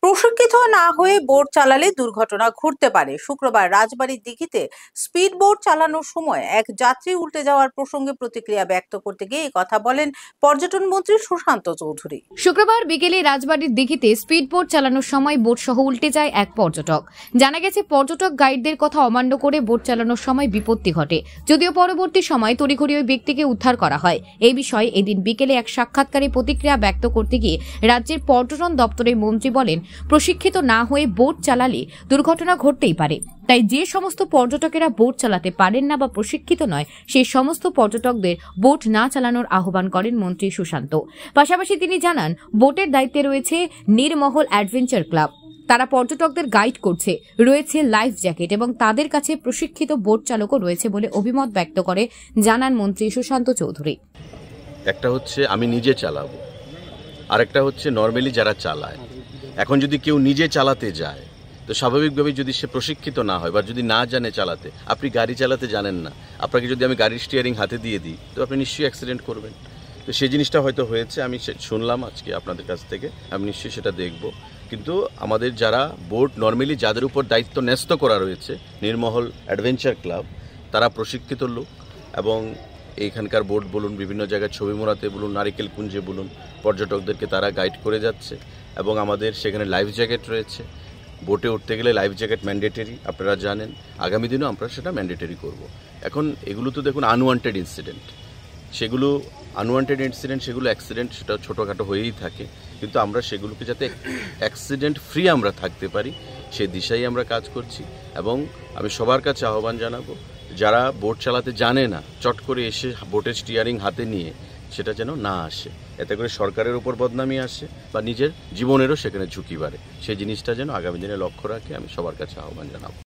প্রশিক্ষিত না হয়ে বোট চালালে দুর্ঘটনা ঘটতে পারে। শুক্রবার রাজবাড়ীর দিঘিতে স্পিড বোট চালানোর সময় এক যাত্রী উল্টে যাওয়ার প্রসঙ্গে প্রতিক্রিয়া ব্যক্ত করতে গিয়ে কথা বলেন পর্যটন মন্ত্রী সুশান্ত চৌধুরী। শুক্রবার বিকেলে রাজবাড়ীর দিঘিতে স্পিড বোট চালানোর সময় বোট সহ উল্টে যায় এক পর্যটক। জানা গেছে, পর্যটক গাইডদের কথা অমান্য করে বোট চালানোর সময় বিপত্তি ঘটে। যদিও পরবর্তী সময় তড়িঘড়ি ওই ব্যক্তিকে উদ্ধার করা হয়। এই বিষয়ে এদিন বিকেলে এক সাক্ষাৎকারে প্রতিক্রিয়া ব্যক্ত করতে গিয়ে রাজ্যের পর্যটন দপ্তরের মন্ত্রী বলেন, প্রশিক্ষিত না হয়ে বোট চালালে দুর্ঘটনা ঘটতেই পারে। তাই যে সমস্ত পর্যটকেরা বোট চালাতে পারেন না বা প্রশিক্ষিত নয়, সেই সমস্ত পর্যটকদের বোট না চালানোর আহ্বান করেন মন্ত্রী সুশান্ত। পাশাপাশি তিনি জানান, বোটের দায়িত্বে রয়েছে নীরমহল অ্যাডভেঞ্চার ক্লাব। তারা পর্যটকদের গাইড করছে, রয়েছে লাইফ জ্যাকেট এবং তাদের কাছে প্রশিক্ষিত বোট চালকও রয়েছে বলে অভিমত ব্যক্ত করে জানান মন্ত্রী সুশান্ত চৌধুরী। একটা হচ্ছে আমি নিজে চালাবো, আরেকটা হচ্ছে নর্মালি যারা চালায়। এখন যদি কেউ নিজে চালাতে যায়, তো স্বাভাবিকভাবে যদি সে প্রশিক্ষিত না হয় বা যদি না জানে চালাতে, আপনি গাড়ি চালাতে জানেন না, আপনাকে যদি আমি গাড়ির স্টিয়ারিং হাতে দিয়ে দিই, তো আপনি নিশ্চয়ই অ্যাক্সিডেন্ট করবেন। তো সেই জিনিসটা হয়তো হয়েছে, আমি শুনলাম আজকে আপনাদের কাছ থেকে, আমি নিশ্চয়ই সেটা দেখব। কিন্তু আমাদের যারা বোট নর্মালি যাদের উপর দায়িত্ব ন্যস্ত করা রয়েছে, নীরমহল অ্যাডভেঞ্চার ক্লাব, তারা প্রশিক্ষিত লোক এবং এইখানকার বোট বলুন, বিভিন্ন জায়গায় ছবি মোড়াতে বলুন, নারিকেল কুঞ্জে বলুন, পর্যটকদেরকে তারা গাইড করে যাচ্ছে এবং আমাদের সেখানে লাইফ জ্যাকেট রয়েছে। বোটে উঠতে গেলে লাইফ জ্যাকেট ম্যান্ডেটরি, আপনারা জানেন। আগামী দিনেও আমরা সেটা ম্যান্ডেটরি করব। এখন এগুলো তো দেখুন আনওয়ান্টেড ইনসিডেন্ট, সেগুলো সেগুলো অ্যাক্সিডেন্ট, সেটা ছোটোখাটো হয়েই থাকে, কিন্তু আমরা সেগুলোকে যাতে অ্যাক্সিডেন্ট ফ্রি আমরা থাকতে পারি, সেই দিশাই আমরা কাজ করছি। এবং আমি সবার কাছে আহ্বান জানাবো, যারা বোট চালাতে জানে না, চট করে এসে বোটের স্টিয়ারিং হাতে নিয়ে সেটা যেন না আসে, এতে করে সরকারের উপর বদনামি আসে বা নিজের জীবনেরও সেখানে ঝুঁকি বাড়ে। সেই জিনিসটা যেন আগামী দিনে লক্ষ্য রাখে, আমি সবার কাছে আহ্বান জানাবো।